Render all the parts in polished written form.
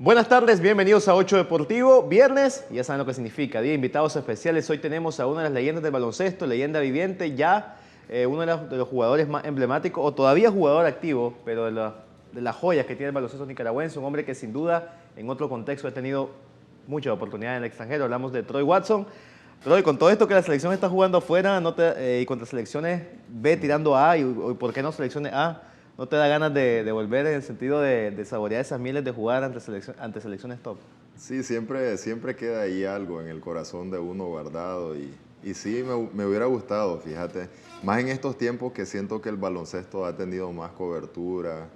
Buenas tardes, bienvenidos a 8 Deportivo. Viernes, ya saben lo que significa, día de invitados especiales. Hoy tenemos a una de las leyendas del baloncesto, leyenda viviente, ya uno de los jugadores más emblemáticos, o todavía jugador activo, pero de las joyas que tiene el baloncesto nicaragüense, un hombre que sin duda en otro contexto ha tenido muchas oportunidades en el extranjero. Hablamos de Troy Watson. Troy, con todo esto que la selección está jugando afuera y contra selecciones B tirando a y por qué no selecciones A, ¿no te da ganas de volver en el sentido de saborear esas miles de jugar ante selecciones top? Sí, siempre queda ahí algo en el corazón de uno guardado y sí, me hubiera gustado, fíjate, más en estos tiempos que siento que el baloncesto ha tenido más cobertura,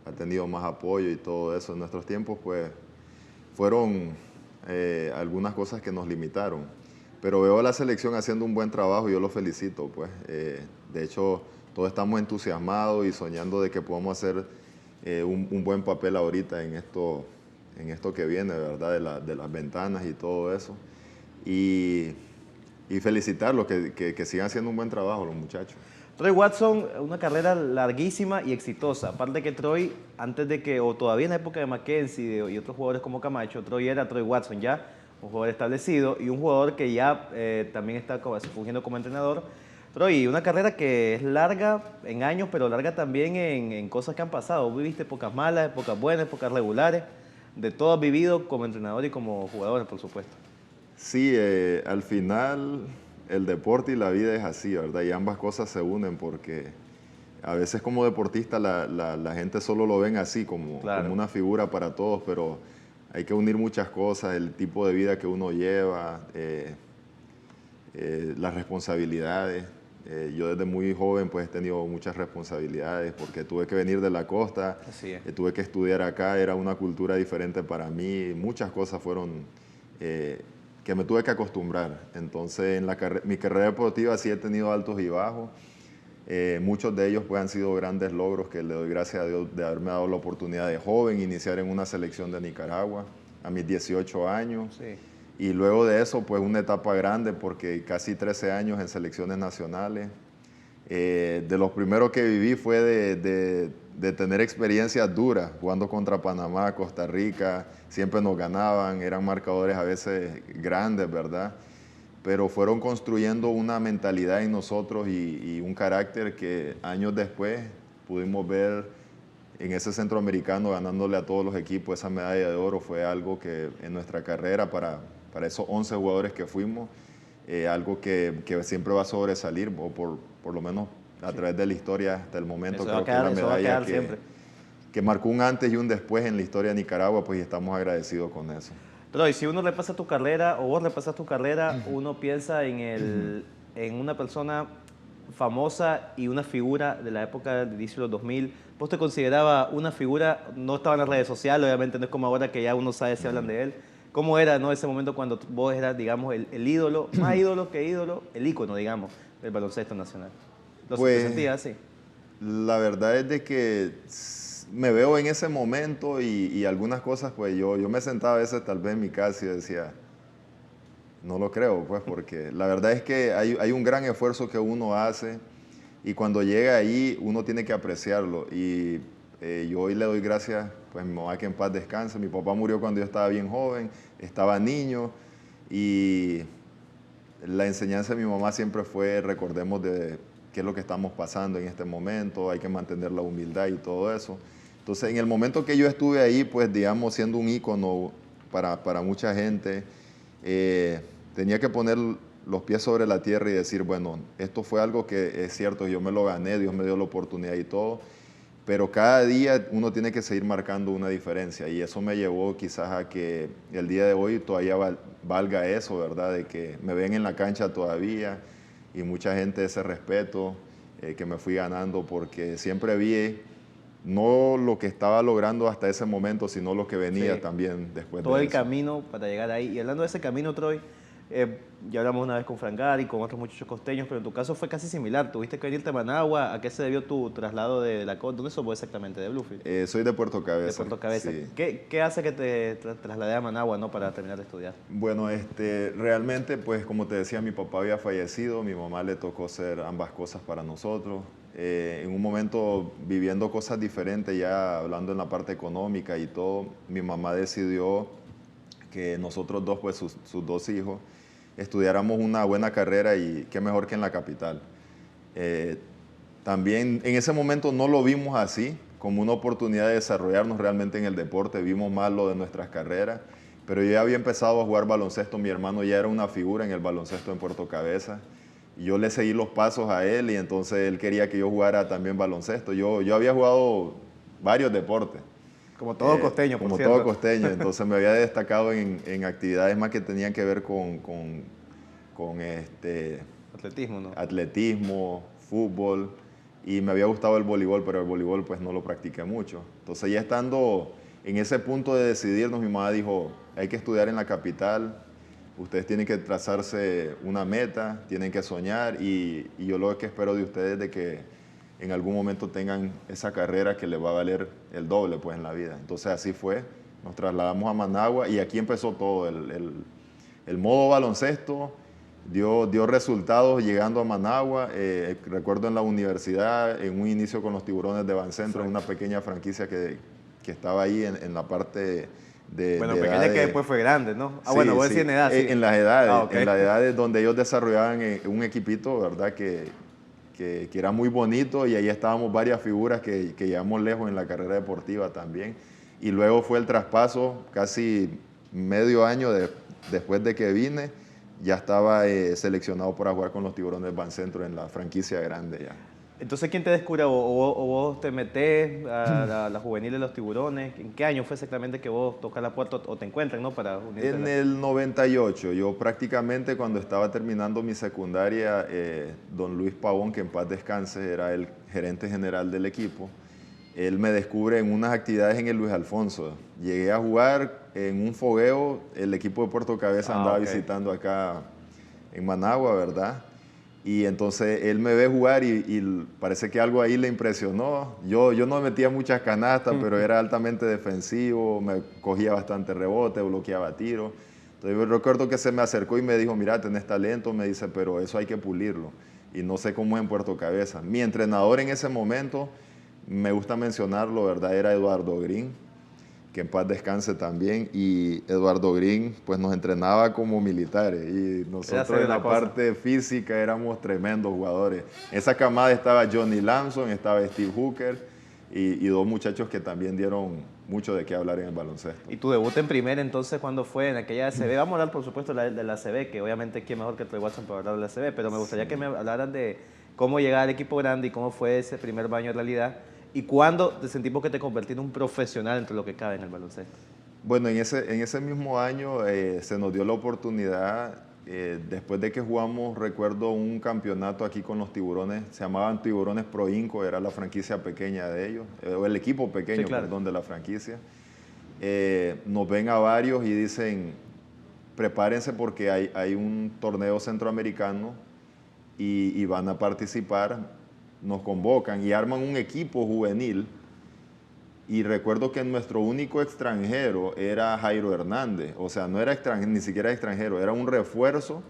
ha tenido más apoyo y todo eso. En nuestros tiempos, pues, fueron algunas cosas que nos limitaron, pero veo a la selección haciendo un buen trabajo y yo lo felicito, pues. De hecho, todos estamos entusiasmados y soñando de que podamos hacer un buen papel ahorita en esto que viene, ¿verdad? De las ventanas y todo eso. Y, y felicitarlos, que sigan haciendo un buen trabajo los muchachos. Troy Watson, una carrera larguísima y exitosa. Aparte que Troy, antes de que, o todavía en la época de Mackenzie y otros jugadores como Camacho, Troy era Troy Watson ya, un jugador establecido y un jugador que ya también está fungiendo como entrenador. Troy, una carrera que es larga en años, pero larga también en cosas que han pasado. Viviste épocas malas, épocas buenas, épocas regulares. De todo has vivido como entrenador y como jugador, por supuesto. Sí, al final el deporte y la vida es así, ¿verdad? Y ambas cosas se unen porque a veces como deportista la gente solo lo ven así, como una figura para todos, pero hay que unir muchas cosas, el tipo de vida que uno lleva, las responsabilidades. Yo desde muy joven pues he tenido muchas responsabilidades porque tuve que venir de la costa, Así es. tuve que estudiar acá, era una cultura diferente para mí, muchas cosas fueron que me tuve que acostumbrar. Entonces en mi carrera deportiva sí he tenido altos y bajos, muchos de ellos pues han sido grandes logros que le doy gracias a Dios de haberme dado la oportunidad de joven iniciar en una selección de Nicaragua a mis 18 años. Sí. Y luego de eso, pues una etapa grande porque casi 13 años en selecciones nacionales. De los primeros que viví fue de tener experiencias duras, jugando contra Panamá, Costa Rica, siempre nos ganaban, eran marcadores a veces grandes, ¿verdad? Pero fueron construyendo una mentalidad en nosotros y un carácter que años después pudimos ver en ese centroamericano ganándole a todos los equipos esa medalla de oro. Fue algo que en nuestra carrera para esos 11 jugadores que fuimos, algo que siempre va a sobresalir, o por lo menos a través de la historia hasta el momento. Eso Creo que es una medalla que marcó un antes y un después en la historia de Nicaragua, pues y estamos agradecidos con eso. Pero y si uno repasa tu carrera, o vos repasas tu carrera, uno piensa en una persona famosa y una figura de la época de inicio de los 2000. ¿Vos te considerabas una figura? No estaba en las redes sociales, obviamente no es como ahora que ya uno sabe si hablan de él. ¿Cómo era, no, ese momento cuando vos eras, digamos, el ídolo, más ídolo que ídolo, el ícono, digamos, del baloncesto nacional? ¿Lo sentías así? La verdad es de que me veo en ese momento y algunas cosas, pues yo me sentaba a veces tal vez en mi casa y decía, no lo creo, pues, porque la verdad es que hay un gran esfuerzo que uno hace y cuando llega ahí uno tiene que apreciarlo. Y yo hoy le doy gracias, pues, a mi mamá, que en paz descanse. Mi papá murió cuando yo estaba bien joven, estaba niño, y la enseñanza de mi mamá siempre fue: recordemos de qué es lo que estamos pasando en este momento, hay que mantener la humildad y todo eso. Entonces, en el momento que yo estuve ahí, pues, digamos, siendo un ícono para mucha gente, tenía que poner los pies sobre la tierra y decir, bueno, esto fue algo que es cierto, yo me lo gané, Dios me dio la oportunidad y todo, pero cada día uno tiene que seguir marcando una diferencia, y eso me llevó quizás a que el día de hoy todavía valga eso, ¿verdad? De que me ven en la cancha todavía y mucha gente ese respeto que me fui ganando, porque siempre vi no lo que estaba logrando hasta ese momento, sino lo que venía también después Todo de el eso. camino para llegar ahí. Y hablando de ese camino, Troy, Ya hablamos una vez con Frangari, con otros muchachos costeños, pero en tu caso fue casi similar. Tuviste que venirte a Managua. ¿A qué se debió tu traslado de la costa? ¿Dónde sos vos exactamente? ¿De Bluefield? Soy de Puerto De Cabeza. Puerto Cabeza. Sí. ¿Qué hace que te trasladé a Managua, no, para terminar de estudiar? Bueno, realmente, pues como te decía, mi papá había fallecido, mi mamá le tocó hacer ambas cosas para nosotros. En un momento viviendo cosas diferentes, ya hablando en la parte económica y todo, mi mamá decidió que nosotros dos, pues sus dos hijos, estudiáramos una buena carrera y qué mejor que en la capital. También en ese momento no lo vimos así, como una oportunidad de desarrollarnos realmente en el deporte, vimos más lo de nuestras carreras, pero yo ya había empezado a jugar baloncesto, mi hermano ya era una figura en el baloncesto en Puerto Cabeza, y yo le seguí los pasos a él y entonces él quería que yo jugara también baloncesto. Yo había jugado varios deportes. Como todo costeño, por Como cierto. todo costeño, entonces me había destacado en actividades más que tenían que ver con Atletismo, ¿no? atletismo, fútbol, y me había gustado el voleibol, pero el voleibol pues no lo practiqué mucho. Entonces ya estando en ese punto de decidirnos, mi mamá dijo, hay que estudiar en la capital, ustedes tienen que trazarse una meta, tienen que soñar, y yo lo que espero de ustedes es de que en algún momento tengan esa carrera que les va a valer el doble pues en la vida. Entonces así fue, nos trasladamos a Managua y aquí empezó todo, el modo baloncesto dio resultados llegando a Managua. Recuerdo en la universidad, en un inicio con los Tiburones de Bancentro, en una pequeña franquicia que estaba ahí en la parte de Bueno, de pequeña edades. que después fue grande, ¿no? Ah, Sí, bueno, vos sí. decís en edad, sí. En las edades, Ah, ok. en las edades donde ellos desarrollaban un equipito, ¿verdad? Que era muy bonito y ahí estábamos varias figuras que llegamos lejos en la carrera deportiva también. Y luego fue el traspaso, casi medio año después de que vine, ya estaba seleccionado para jugar con los Tiburones Bancentro en la franquicia grande ya. Entonces, ¿quién te descubre? ¿O vos te metés a la juvenil de los Tiburones? ¿En qué año fue exactamente que vos tocas la puerta o te encuentran, ¿no? Para unirte a En la... el 98, yo prácticamente cuando estaba terminando mi secundaria, don Luis Pavón, que en paz descanse, era el gerente general del equipo, él me descubre en unas actividades en el Luis Alfonso. Llegué a jugar en un fogueo, el equipo de Puerto Cabeza andaba ok. visitando acá en Managua, ¿verdad? Y entonces él me ve jugar y parece que algo ahí le impresionó. Yo no metía muchas canastas, pero era altamente defensivo, me cogía bastante rebote, bloqueaba tiros. Entonces yo recuerdo que se me acercó y me dijo, mira, tenés talento, me dice, pero eso hay que pulirlo. Y no sé cómo es en Puerto Cabeza. Mi entrenador en ese momento, me gusta mencionarlo, ¿verdad? Era Eduardo Green, que en paz descanse también, y Eduardo Green pues nos entrenaba como militares y nosotros en la parte física éramos tremendos jugadores. En esa camada estaba Johnny Lamson, estaba Steve Hooker y dos muchachos que también dieron mucho de qué hablar en el baloncesto. ¿Y tu debut en primera entonces cuándo fue? En aquella ACB. Vamos a hablar por supuesto de la ACB, que obviamente quién mejor que Troy Watson para hablar de la ACB, pero me gustaría que me hablaran de cómo llegar al equipo grande y cómo fue ese primer baño en realidad. ¿Y cuándo te sentimos que te convertiste en un profesional entre lo que cabe en el baloncesto? Bueno, en ese mismo año se nos dio la oportunidad, después de que jugamos, recuerdo un campeonato aquí con los Tiburones, se llamaban Tiburones Pro Inco, era la franquicia pequeña de ellos, o el equipo pequeño, Sí, claro. perdón, de la franquicia. Nos ven a varios y dicen, prepárense porque hay un torneo centroamericano y van a participar, nos convocan y arman un equipo juvenil. Y recuerdo que nuestro único extranjero era Jairo Hernández, o sea, no era extranjero, ni siquiera extranjero, era un refuerzo,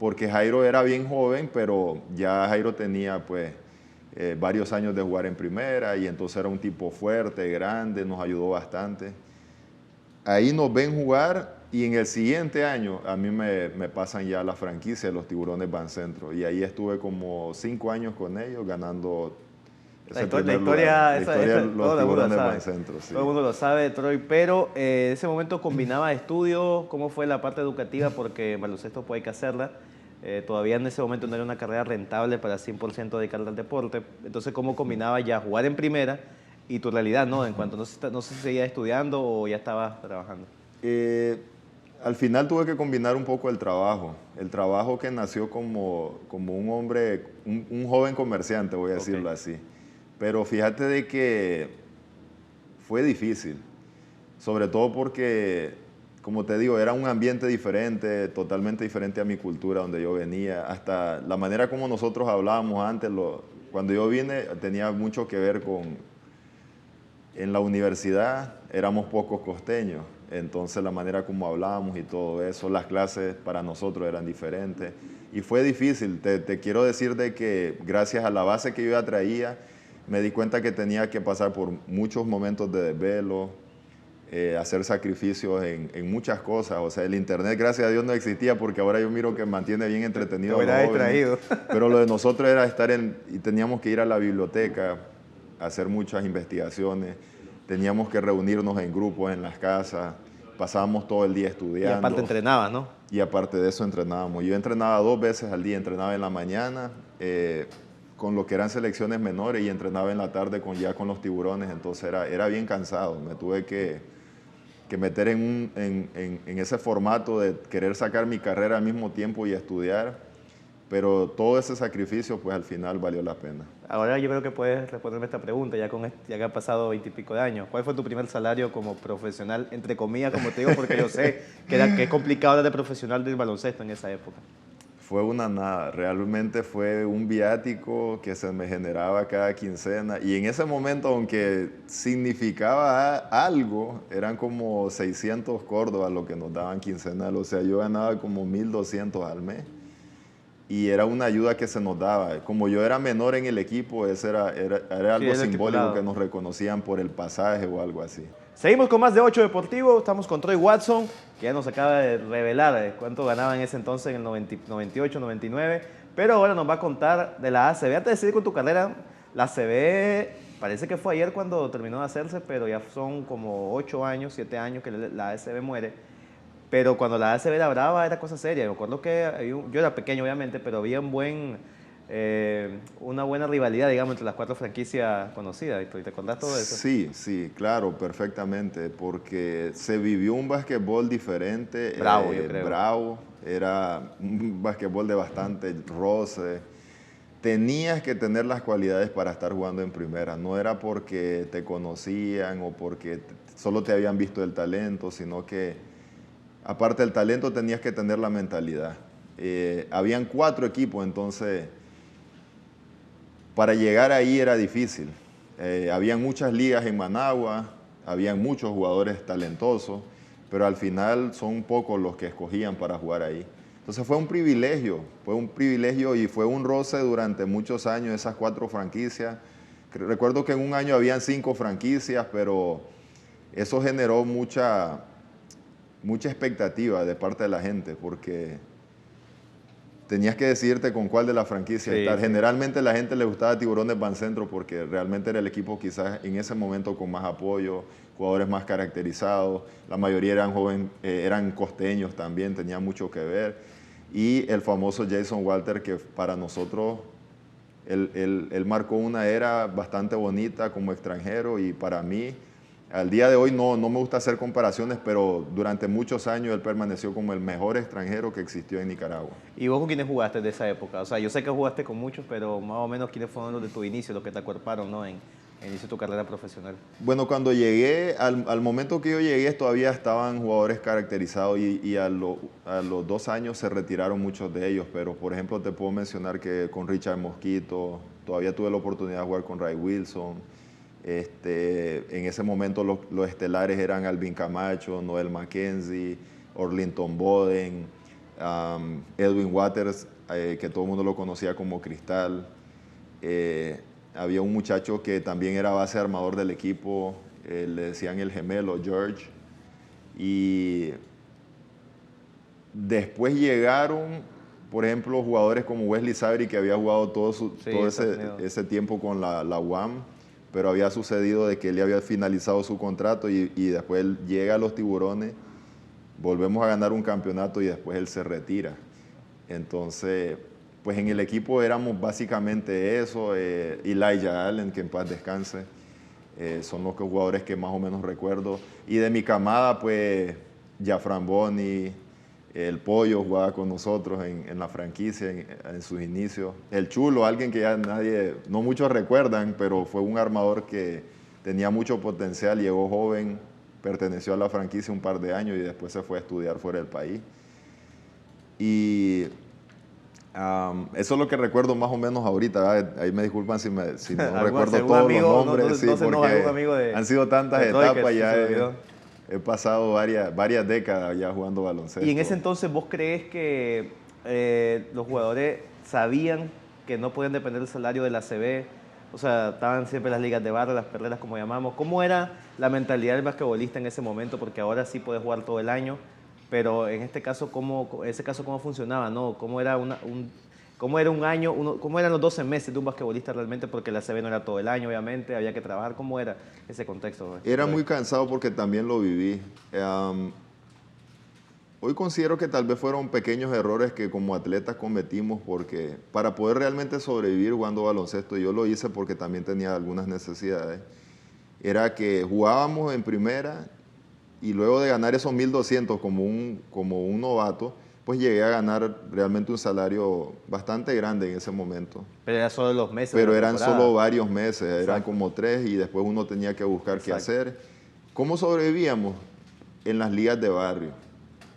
porque Jairo era bien joven, pero ya Jairo tenía pues varios años de jugar en primera y entonces era un tipo fuerte, grande, nos ayudó bastante. Ahí nos ven jugar y en el siguiente año a mí me pasan ya a la franquicia de los Tiburones Bancentro y ahí estuve como 5 años con ellos ganando La historia, de los Tiburones Bancentro, sí. Todo el mundo lo sabe, Troy, pero en ese momento combinaba estudios, ¿cómo fue la parte educativa? Porque en baloncesto pues hay que hacerla. Todavía en ese momento no era una carrera rentable para 100% dedicarla al deporte. Entonces, ¿cómo combinaba ya jugar en primera y tu realidad, ¿no? En cuanto no sé si seguías estudiando o ya estabas trabajando. Al final tuve que combinar un poco el trabajo que nació como un hombre, un joven comerciante, voy a decirlo así. Pero fíjate de que fue difícil, sobre todo porque como te digo, era un ambiente diferente, totalmente diferente a mi cultura donde yo venía. Hasta la manera como nosotros hablábamos antes, cuando yo vine, tenía mucho que ver con, en la universidad éramos pocos costeños, entonces la manera como hablábamos y todo eso, las clases para nosotros eran diferentes. Y fue difícil, te quiero decir de que gracias a la base que yo ya traía, me di cuenta que tenía que pasar por muchos momentos de desvelo, hacer sacrificios en muchas cosas. O sea, el internet, gracias a Dios, no existía porque ahora yo miro que mantiene bien entretenido a los jóvenes. Distraído. Pero lo de nosotros era estar y teníamos que ir a la biblioteca, hacer muchas investigaciones, teníamos que reunirnos en grupos en las casas, pasábamos todo el día estudiando. Y aparte entrenabas, ¿no? Y aparte de eso entrenábamos. Yo entrenaba 2 veces al día, entrenaba en la mañana con lo que eran selecciones menores y entrenaba en la tarde ya con los tiburones, entonces era bien cansado. Me tuve que meter en ese formato de querer sacar mi carrera al mismo tiempo y estudiar, pero todo ese sacrificio pues al final valió la pena. Ahora yo creo que puedes responderme esta pregunta ya que han pasado 20 y pico de años. ¿Cuál fue tu primer salario como profesional, entre comillas, como te digo, porque yo sé que es complicado hablar de profesional del baloncesto en esa época? Fue una nada, realmente fue un viático que se me generaba cada quincena y en ese momento, aunque significaba algo, eran como 600 córdobas lo que nos daban quincenal, o sea, yo ganaba como 1.200 al mes y era una ayuda que se nos daba. Como yo era menor en el equipo, eso era algo simbólico que nos reconocían por el pasaje o algo así. Seguimos con más de 8 Deportivo, estamos con Troy Watson, que ya nos acaba de revelar cuánto ganaba en ese entonces, en el 98, 99, pero ahora nos va a contar de la ACB. Antes de seguir con tu carrera, la ACB parece que fue ayer cuando terminó de hacerse, pero ya son como 8 años, 7 años que la ACB muere. Pero cuando la ACB era brava era cosa seria. Me acuerdo que yo era pequeño obviamente, pero había una buena rivalidad, digamos, entre las 4 franquicias conocidas. ¿Te acordás todo eso? Sí, sí, claro, perfectamente, porque se vivió un básquetbol diferente. Bravo, yo creo. Bravo, era un básquetbol de bastante roce. Tenías que tener las cualidades para estar jugando en primera. No era porque te conocían o porque solo te habían visto el talento, sino que aparte del talento tenías que tener la mentalidad. Habían 4 equipos, entonces para llegar ahí era difícil. Habían muchas ligas en Managua, habían muchos jugadores talentosos, pero al final son pocos los que escogían para jugar ahí. Entonces fue un privilegio y fue un roce durante muchos años esas 4 franquicias. Recuerdo que en un año habían 5 franquicias, pero eso generó mucha expectativa de parte de la gente porque tenías que decidirte con cuál de las franquicias estar. Sí. Generalmente a la gente le gustaba Tiburones Bancentro porque realmente era el equipo quizás en ese momento con más apoyo, jugadores más caracterizados, la mayoría eran jóvenes, eran costeños también, tenía mucho que ver. Y el famoso Jason Walter, que para nosotros, él marcó una era bastante bonita como extranjero y para mí, al día de hoy no me gusta hacer comparaciones, pero durante muchos años él permaneció como el mejor extranjero que existió en Nicaragua. ¿Y vos con quiénes jugaste de esa época? O sea, yo sé que jugaste con muchos, pero más o menos quiénes fueron los de tu inicio, los que te acuerparon, ¿no? En inicio de tu carrera profesional. Bueno, cuando llegué, al momento que yo llegué, todavía estaban jugadores caracterizados y a los 2 años se retiraron muchos de ellos, pero por ejemplo te puedo mencionar que con Richard Mosquito, todavía tuve la oportunidad de jugar con Ray Wilson. En ese momento los estelares eran Alvin Camacho, Noel Mackenzie, Orlington Boden, Edwin Waters, que todo el mundo lo conocía como Cristal. Había un muchacho que también era base armador del equipo, le decían el gemelo, George. Y después llegaron, por ejemplo, jugadores como Wesley Sabri, que había jugado todo ese tiempo con la UAM, pero había sucedido de que él había finalizado su contrato y después él llega a los Tiburones, volvemos a ganar un campeonato y después él se retira. Entonces, pues en el equipo éramos básicamente eso, Elijah Allen, que en paz descanse, son los jugadores que más o menos recuerdo. Y de mi camada, pues, Jafran Boni, el Pollo jugaba con nosotros en la franquicia en sus inicios. El Chulo, alguien que ya no muchos recuerdan, pero fue un armador que tenía mucho potencial, llegó joven, perteneció a la franquicia un par de años y después se fue a estudiar fuera del país. Y eso es lo que recuerdo más o menos ahorita, ¿verdad? Ahí me disculpan si no recuerdo todos los nombres, sí, porque han sido tantas etapas, ya he pasado varias décadas ya jugando baloncesto. Y en ese entonces, ¿vos crees que los jugadores sabían que no podían depender del salario de la ACB? O sea, estaban siempre las ligas de barrio, las perreras como llamamos. ¿Cómo era la mentalidad del basquetbolista en ese momento? Porque ahora sí puedes jugar todo el año, pero en este caso, ¿cómo funcionaba? ¿No? ¿Cómo era cómo era un año, cómo eran los 12 meses de un basquetbolista realmente? Porque la ACB no era todo el año, obviamente, había que trabajar. ¿Cómo era ese contexto? Era muy cansado porque también lo viví. Hoy considero que tal vez fueron pequeños errores que como atletas cometimos porque para poder realmente sobrevivir jugando baloncesto, yo lo hice porque también tenía algunas necesidades, era que jugábamos en primera y luego de ganar esos 1.200 como un novato, pues llegué a ganar realmente un salario bastante grande en ese momento. Pero era solo los meses. Pero eran solo varios meses, eran como 3 y después uno tenía que buscar qué hacer. ¿Cómo sobrevivíamos? En las ligas de barrio,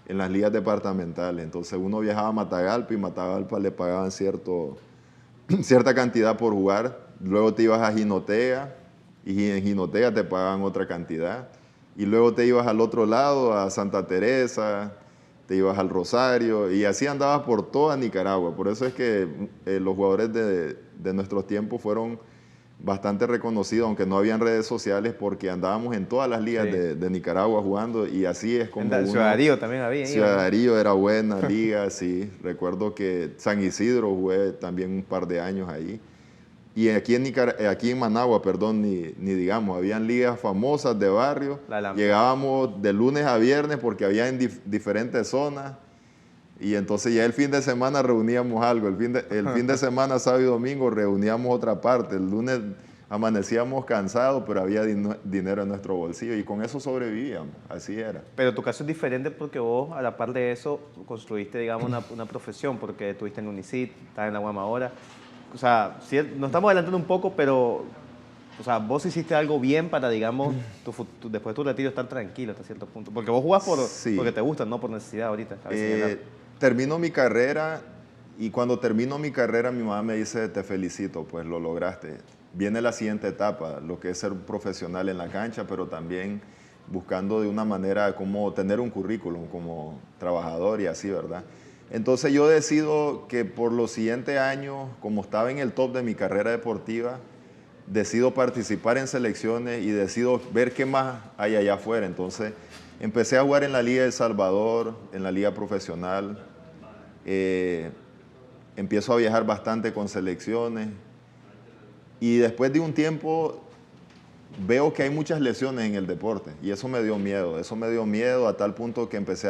en las ligas departamentales. Entonces uno viajaba a Matagalpa y Matagalpa le pagaban cierta cantidad por jugar. Luego te ibas a Jinotega y en Jinotega te pagaban otra cantidad. Y luego te ibas al otro lado, a Santa Teresa, te ibas al Rosario y así andabas por toda Nicaragua. Por eso es que los jugadores de nuestros tiempos fueron bastante reconocidos, aunque no habían redes sociales, porque andábamos en todas las ligas de Nicaragua jugando y así es como Ciudad Darío también había. Ciudad Darío era buena liga, sí. Recuerdo que San Isidro jugué también un par de años ahí. Y aquí en Managua, perdón, ni digamos, habían ligas famosas de barrio. Llegábamos de lunes a viernes porque había en diferentes zonas. Y entonces ya el fin de semana reuníamos algo. El fin de semana, sábado y domingo, reuníamos otra parte. El lunes amanecíamos cansados, pero había dinero en nuestro bolsillo. Y con eso sobrevivíamos. Así era. Pero tu caso es diferente porque vos, a la par de eso, construiste, digamos, una profesión. Porque estuviste en UNICIT, estás en la UAM ahora. O sea, sí, nos estamos adelantando un poco, pero o sea, vos hiciste algo bien para, digamos, después de tu retiro estar tranquilo hasta cierto punto. Porque vos jugás porque te gusta, no por necesidad ahorita. Termino mi carrera y cuando termino mi carrera mi mamá me dice, te felicito, pues lo lograste. Viene la siguiente etapa, lo que es ser un profesional en la cancha, pero también buscando de una manera como tener un currículum como trabajador y así, ¿verdad? Entonces yo decido que por los siguientes años, como estaba en el top de mi carrera deportiva, decido participar en selecciones y decido ver qué más hay allá afuera. Entonces empecé a jugar en la Liga de El Salvador, en la Liga Profesional. Empiezo a viajar bastante con selecciones. Y después de un tiempo veo que hay muchas lesiones en el deporte y eso me dio miedo. Eso me dio miedo a tal punto que empecé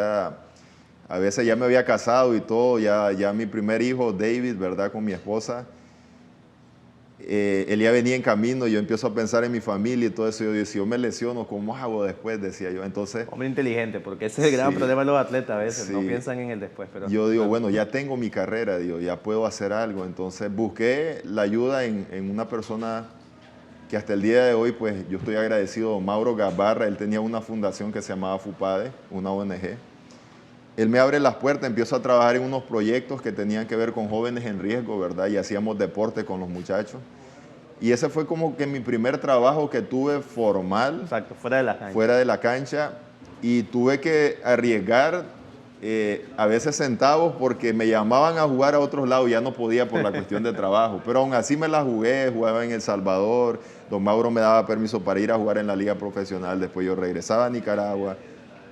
a veces ya me había casado y todo, ya mi primer hijo, David, ¿verdad? Con mi esposa, él ya venía en camino y yo empiezo a pensar en mi familia y todo eso. Yo digo, si yo me lesiono, ¿cómo hago después? Decía yo. Entonces, hombre inteligente, porque ese es el gran problema de los atletas a veces, no piensan en el después. Pero, yo digo, bueno, ya tengo mi carrera, digo, ya puedo hacer algo. Entonces busqué la ayuda en una persona que hasta el día de hoy, pues yo estoy agradecido, Mauro Gabarra. Él tenía una fundación que se llamaba FUPADE, una ONG. Él me abre las puertas, empiezo a trabajar en unos proyectos que tenían que ver con jóvenes en riesgo, ¿verdad? Y hacíamos deporte con los muchachos. Y ese fue como que mi primer trabajo que tuve formal. Exacto, fuera de la cancha. Fuera de la cancha. Y tuve que arriesgar a veces centavos porque me llamaban a jugar a otros lados y ya no podía por la cuestión de trabajo. Pero aún así me la jugué, jugaba en El Salvador. Don Mauro me daba permiso para ir a jugar en la liga profesional. Después yo regresaba a Nicaragua.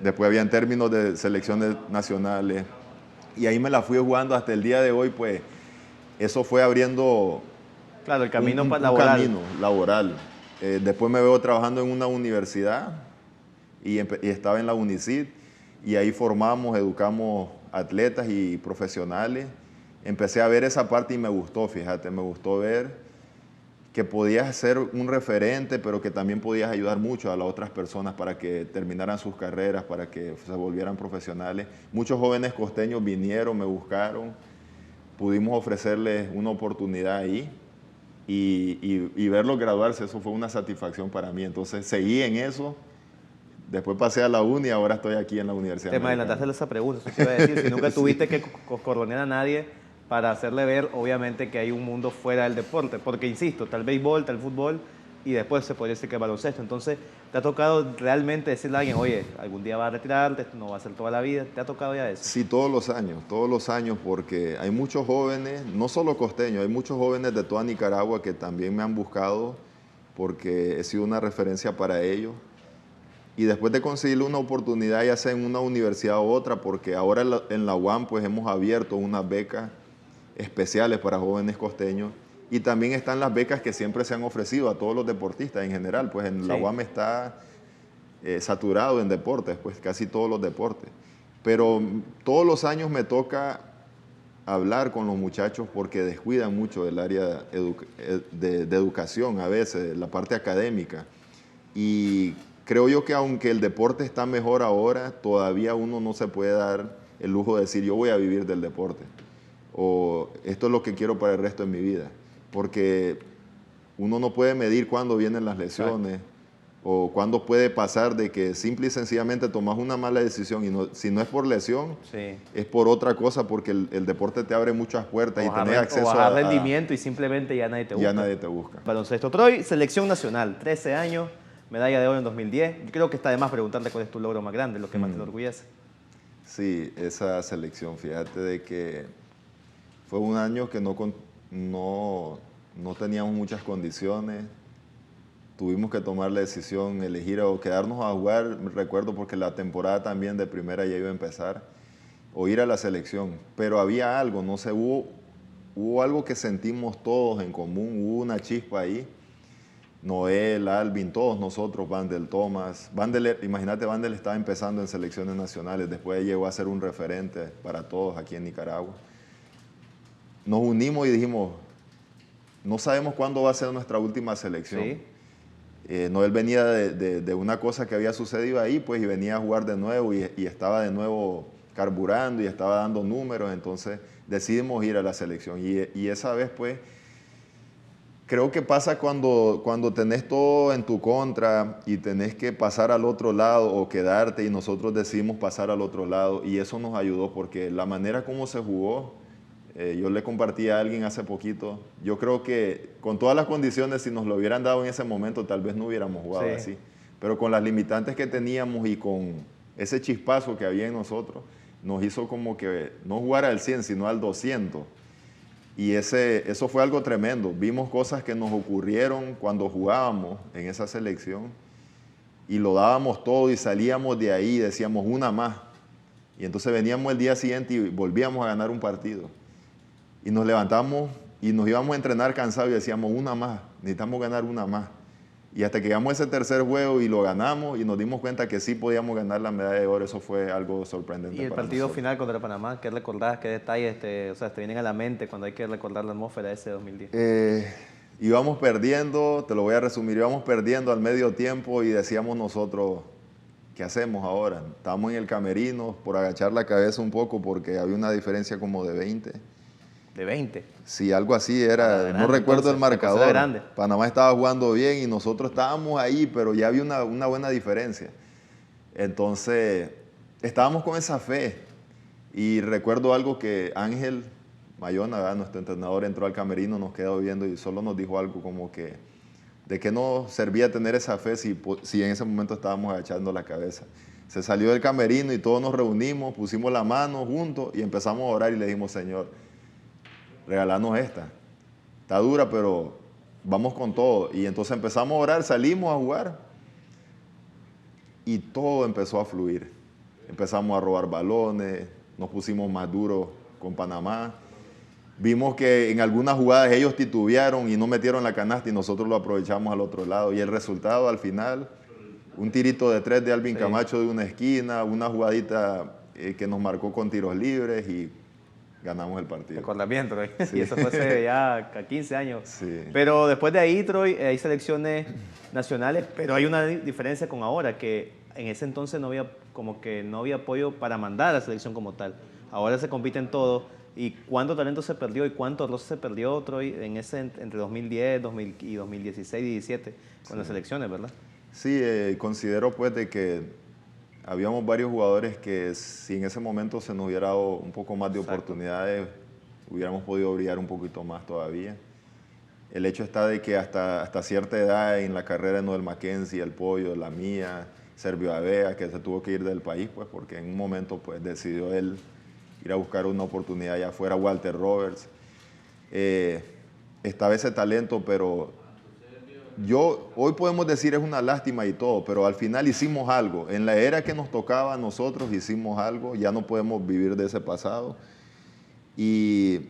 Después habían términos de selecciones nacionales y ahí me la fui jugando hasta el día de hoy, pues eso fue abriendo el camino un camino laboral. Después me veo trabajando en una universidad y estaba en la UNICIT y ahí formamos, educamos atletas y profesionales. Empecé a ver esa parte y me gustó, fíjate, me gustó ver que podías ser un referente, pero que también podías ayudar mucho a las otras personas para que terminaran sus carreras, para que se volvieran profesionales. Muchos jóvenes costeños vinieron, me buscaron, pudimos ofrecerles una oportunidad ahí y verlos graduarse, eso fue una satisfacción para mí. Entonces seguí en eso, Después pasé a la uni y ahora estoy aquí en la Universidad Te me Americana. adelantaste esa pregunta, eso te iba a decir. Si nunca tuviste que cordonear a nadie para hacerle ver, obviamente, que hay un mundo fuera del deporte. Porque, insisto, está el béisbol, está el fútbol y después se podría decir que el baloncesto. Entonces, ¿te ha tocado realmente decirle a alguien, oye, algún día vas a retirarte, esto no va a ser toda la vida? ¿Te ha tocado ya eso? Sí, todos los años, porque hay muchos jóvenes, no solo costeños, hay muchos jóvenes de toda Nicaragua que también me han buscado porque he sido una referencia para ellos. Y después de conseguir una oportunidad, ya sea en una universidad u otra, porque ahora en la UAM pues hemos abierto unas becas especiales para jóvenes costeños y también están las becas que siempre se han ofrecido a todos los deportistas en general, pues en la Sí. UAM está saturado en deportes, pues casi todos los deportes. Pero todos los años me toca hablar con los muchachos porque descuidan mucho el área de educación a veces, la parte académica. Y creo yo que aunque el deporte está mejor ahora, todavía uno no se puede dar el lujo de decir yo voy a vivir del deporte o esto es lo que quiero para el resto de mi vida. Porque uno no puede medir cuándo vienen las lesiones. Exacto. O cuándo puede pasar de que simple y sencillamente tomas una mala decisión y si no es por lesión, Sí. es por otra cosa porque el deporte te abre muchas puertas y tenés acceso a rendimiento y simplemente ya nadie te busca. Ya nadie te busca. Baloncesto Troy, selección nacional, 13 años, medalla de oro en 2010. Yo creo que está de más preguntarte cuál es tu logro más grande, lo que más te enorgullece. Sí, esa selección, fíjate de que fue un año que no teníamos muchas condiciones. Tuvimos que tomar la decisión, elegir o quedarnos a jugar, recuerdo porque la temporada también de primera ya iba a empezar, o ir a la selección. Pero había algo, no sé, hubo algo que sentimos todos en común, hubo una chispa ahí. Noel, Alvin, todos nosotros, Vandel, Thomas. Imagínate, Vandel estaba empezando en selecciones nacionales, después llegó a ser un referente para todos aquí en Nicaragua. Nos unimos y dijimos, no sabemos cuándo va a ser nuestra última selección. Sí. Noel venía de una cosa que había sucedido ahí, pues, y venía a jugar de nuevo y estaba de nuevo carburando y estaba dando números, entonces decidimos ir a la selección. Y esa vez, pues, creo que pasa cuando tenés todo en tu contra y tenés que pasar al otro lado o quedarte y nosotros decidimos pasar al otro lado y eso nos ayudó porque la manera como se jugó, yo le compartí a alguien hace poquito, yo creo que con todas las condiciones, si nos lo hubieran dado en ese momento, tal vez no hubiéramos jugado así. Pero con las limitantes que teníamos y con ese chispazo que había en nosotros, nos hizo como que no jugar al 100, sino al 200. Y eso fue algo tremendo. Vimos cosas que nos ocurrieron cuando jugábamos en esa selección y lo dábamos todo y salíamos de ahí y decíamos una más. Y entonces veníamos el día siguiente y volvíamos a ganar un partido. Y nos levantamos y nos íbamos a entrenar cansados y decíamos una más, necesitamos ganar una más. Y hasta que llegamos a ese tercer juego y lo ganamos y nos dimos cuenta que sí podíamos ganar la medalla de oro, eso fue algo sorprendente. Y el para partido nosotros. final contra Panamá, ¿qué recordás? ¿Qué detalles te vienen a la mente cuando hay que recordar la atmósfera de ese 2010? Íbamos perdiendo, te lo voy a resumir, íbamos perdiendo al medio tiempo y decíamos nosotros, ¿qué hacemos ahora? Estábamos en el camerino por agachar la cabeza un poco porque había una diferencia como de 20. ¿De 20? Sí, algo así era, grande, no recuerdo entonces, el marcador. Grande. Panamá estaba jugando bien y nosotros estábamos ahí, pero ya había una buena diferencia. Entonces, estábamos con esa fe. Y recuerdo algo que Ángel Mayona, nuestro entrenador, entró al camerino, nos quedó viendo y solo nos dijo algo como que de qué nos servía tener esa fe si en ese momento estábamos agachando la cabeza. Se salió del camerino y todos nos reunimos, pusimos la mano juntos y empezamos a orar y le dijimos, Señor, regalarnos esta. Está dura, pero vamos con todo. Y entonces empezamos a orar, salimos a jugar y todo empezó a fluir. Empezamos a robar balones, nos pusimos más duros con Panamá. Vimos que en algunas jugadas ellos titubearon y no metieron la canasta y nosotros lo aprovechamos al otro lado. Y el resultado al final, un tirito de 3 de Alvin Camacho de una esquina, una jugadita que nos marcó con tiros libres y ganamos el partido. Recordamiento, Troy. Sí. Y eso fue hace ya 15 años. Sí. Pero después de ahí, Troy, hay selecciones nacionales, pero hay una diferencia con ahora, que en ese entonces no había apoyo para mandar a la selección como tal. Ahora se compite en todo. ¿Y cuánto talento se perdió y cuánto roce se perdió, Troy, entre 2010 y 2016 y 2017 con las selecciones, verdad? Sí, considero pues de que habíamos varios jugadores que si en ese momento se nos hubiera dado un poco más de oportunidades, hubiéramos podido brillar un poquito más todavía. El hecho está de que hasta cierta edad en la carrera de Noel Mackenzie, el Pollo, la mía, Servio Avea, que se tuvo que ir del país, pues porque en un momento pues decidió él ir a buscar una oportunidad allá afuera, Walter Roberts. Estaba ese talento, pero hoy podemos decir es una lástima y todo, pero al final hicimos algo. En la era que nos tocaba a nosotros hicimos algo, ya no podemos vivir de ese pasado. Y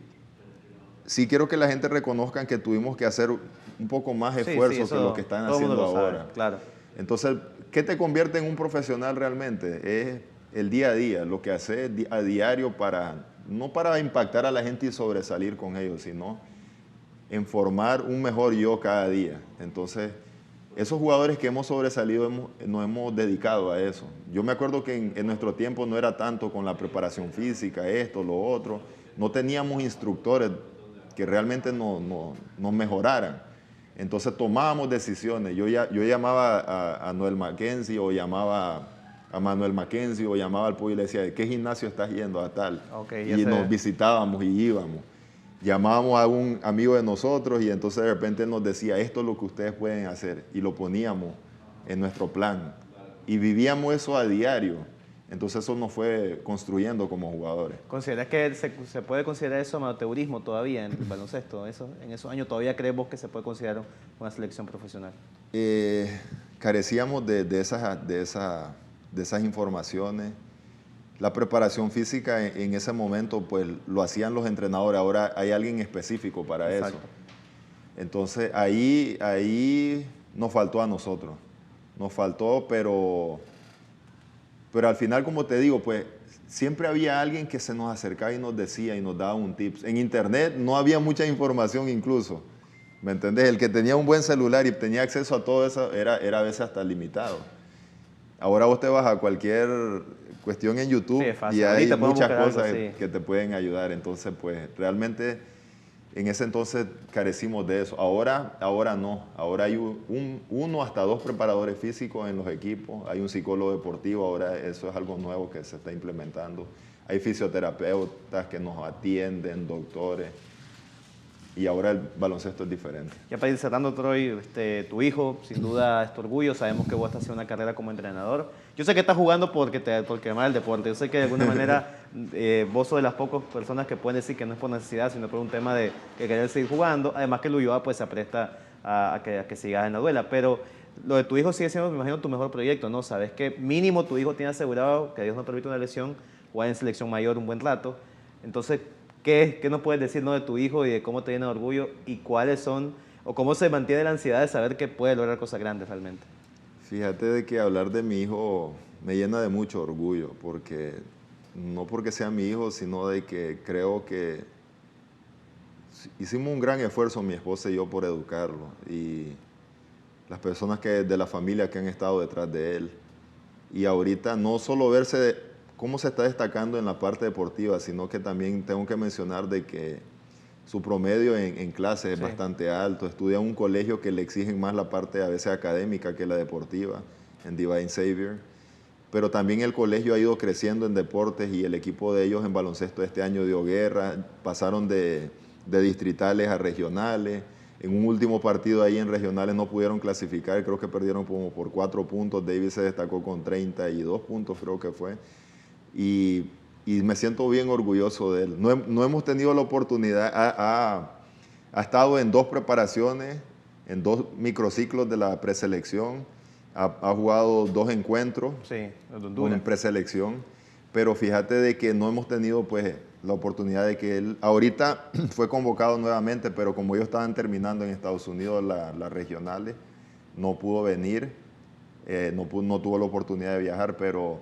sí quiero que la gente reconozca que tuvimos que hacer un poco más esfuerzo que lo que están haciendo ahora. Sabe, claro. Entonces, ¿qué te convierte en un profesional realmente? Es el día a día, lo que haces a diario no para impactar a la gente y sobresalir con ellos, sino en formar un mejor yo cada día. Entonces, esos jugadores que hemos sobresalido nos hemos dedicado a eso. Yo me acuerdo que en nuestro tiempo no era tanto con la preparación física, esto, lo otro. No teníamos instructores que realmente nos mejoraran. Entonces tomábamos decisiones. Yo llamaba a Noel Mackenzie o llamaba a Manuel Mackenzie o llamaba al Pollo y le decía, ¿de qué gimnasio estás yendo a tal? Y nos visitábamos y íbamos. Llamábamos a un amigo de nosotros y entonces de repente nos decía, esto es lo que ustedes pueden hacer. Y lo poníamos en nuestro plan. Y vivíamos eso a diario. Entonces eso nos fue construyendo como jugadores. ¿Consideras que se puede considerar eso amateurismo todavía en el baloncesto? En esos años todavía crees vos que se puede considerar una selección profesional. Carecíamos de esas informaciones. La preparación física en ese momento pues lo hacían los entrenadores, ahora hay alguien específico para eso. Entonces ahí nos faltó a nosotros, nos faltó, pero al final, como te digo, pues siempre había alguien que se nos acercaba y nos decía y nos daba un tips. En internet no había mucha información incluso, ¿me entendés? El que tenía un buen celular y tenía acceso a todo eso era a veces hasta limitado. Ahora vos te vas a cualquier cuestión en YouTube y hay muchas cosas que te pueden ayudar. Entonces, pues realmente en ese entonces carecimos de eso. Ahora no. Ahora hay uno hasta dos preparadores físicos en los equipos. Hay un psicólogo deportivo. Ahora eso es algo nuevo que se está implementando. Hay fisioterapeutas que nos atienden, doctores. Y ahora el baloncesto es diferente. Ya para ir cerrando, Troy, tu hijo, sin duda, es tu orgullo. Sabemos que vos estás haciendo una carrera como entrenador. Yo sé que estás jugando porque amas el deporte. Yo sé que de alguna manera vos sos de las pocas personas que pueden decir que no es por necesidad, sino por un tema de que querer seguir jugando. Además que el Ulloa pues, se apresta a que sigas en la duela. Pero lo de tu hijo sigue siendo, me imagino, tu mejor proyecto, ¿no? Sabes que mínimo tu hijo tiene asegurado, que Dios no permite una lesión, jugar en selección mayor un buen rato. Entonces, ¿qué nos puedes decir, ¿no, de tu hijo y de cómo te llena de orgullo y cuáles son, o cómo se mantiene la ansiedad de saber que puede lograr cosas grandes realmente? Fíjate de que hablar de mi hijo me llena de mucho orgullo, porque no porque sea mi hijo, sino de que creo que hicimos un gran esfuerzo mi esposa y yo por educarlo y las personas de la familia que han estado detrás de él. Y ahorita no solo verse cómo se está destacando en la parte deportiva, sino que también tengo que mencionar de que su promedio en clase es bastante alto. Estudia en un colegio que le exigen más la parte a veces académica que la deportiva, en Divine Savior. Pero también el colegio ha ido creciendo en deportes y el equipo de ellos en baloncesto este año dio guerra. Pasaron de distritales a regionales. En un último partido ahí en regionales no pudieron clasificar, creo que perdieron como por 4 puntos. Davis se destacó con 32 puntos, creo que fue. Y me siento bien orgulloso de él. No hemos tenido la oportunidad, ha estado en 2 preparaciones, en 2 microciclos de la preselección, ha jugado 2 encuentros en preselección, pero fíjate de que no hemos tenido pues la oportunidad de que él, ahorita fue convocado nuevamente, pero como ellos estaban terminando en Estados Unidos las regionales, no pudo venir, no tuvo la oportunidad de viajar, pero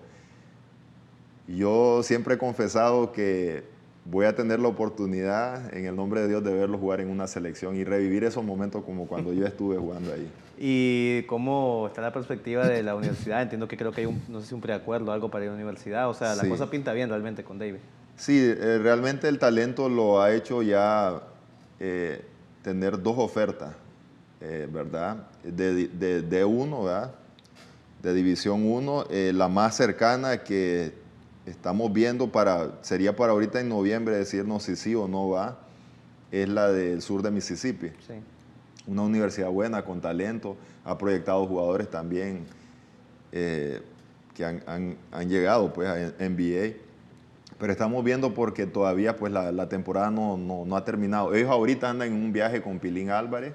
yo siempre he confesado que voy a tener la oportunidad, en el nombre de Dios, de verlo jugar en una selección y revivir esos momentos como cuando yo estuve jugando ahí. ¿Y cómo está la perspectiva de la universidad? Entiendo que creo que hay no sé si un preacuerdo o algo para ir a la universidad. O sea, la cosa pinta bien realmente con David. Sí, realmente el talento lo ha hecho ya tener 2 ofertas, ¿verdad? De uno, ¿verdad? de División 1. La más cercana que estamos viendo sería para ahorita en noviembre decirnos si sí o no va, es la del sur de Mississippi. Sí. Una universidad buena, con talento, ha proyectado jugadores también que han llegado pues, a NBA. Pero estamos viendo porque todavía pues, la temporada no ha terminado. Ellos ahorita andan en un viaje con Pilín Álvarez.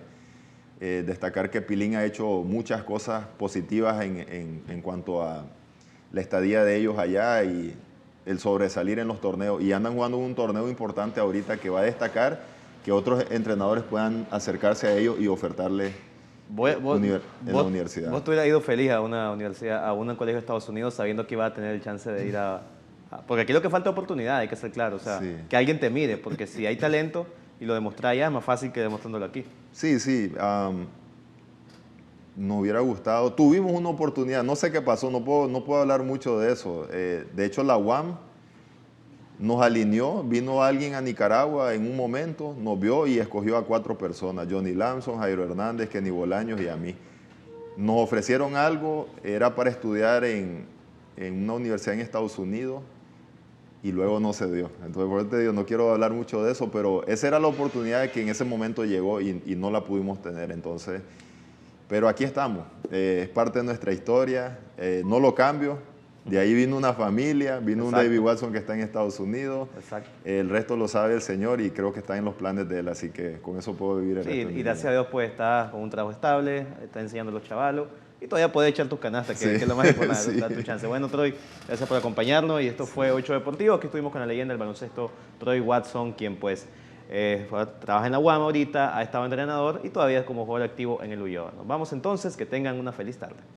Destacar que Pilín ha hecho muchas cosas positivas en cuanto a la estadía de ellos allá y el sobresalir en los torneos. Y andan jugando un torneo importante ahorita que va a destacar que otros entrenadores puedan acercarse a ellos y ofertarles en la universidad. Vos te hubieras ido feliz a una universidad, a un colegio de Estados Unidos, sabiendo que iba a tener el chance de ir porque aquí lo que falta es oportunidad, hay que ser claro. O sea, Sí. que alguien te mire, porque si hay talento y lo demostras allá, es más fácil que demostrándolo aquí. Sí, sí. Nos hubiera gustado. Tuvimos una oportunidad, no sé qué pasó, no puedo hablar mucho de eso. De hecho, la UAM nos alineó, vino alguien a Nicaragua en un momento, nos vio y escogió a 4 personas, Johnny Lamson, Jairo Hernández, Kenny Bolaños y a mí. Nos ofrecieron algo, era para estudiar en una universidad en Estados Unidos y luego no se dio. Entonces, por eso te digo, no quiero hablar mucho de eso, pero esa era la oportunidad que en ese momento llegó y no la pudimos tener. Entonces, pero aquí estamos, es parte de nuestra historia, no lo cambio. De ahí vino una familia, vino Exacto. un David Watson que está en Estados Unidos. Exacto. El resto lo sabe el Señor y creo que está en los planes de Él, así que con eso puedo vivir el Sí, resto de mi y gracias a vida. Dios pues estás con un trabajo estable, estás enseñando a los chavalos y todavía puedes echar tus canastas, que Sí. es lo más importante, Sí. dar tu chance. Bueno, Troy, gracias por acompañarnos y esto fue 8 Deportivo. Aquí estuvimos con la leyenda del baloncesto Troy Watson, quien pues trabaja en la UAM ahorita, ha estado entrenador y todavía es como jugador activo en el Ulloa. Nos vamos entonces, que tengan una feliz tarde.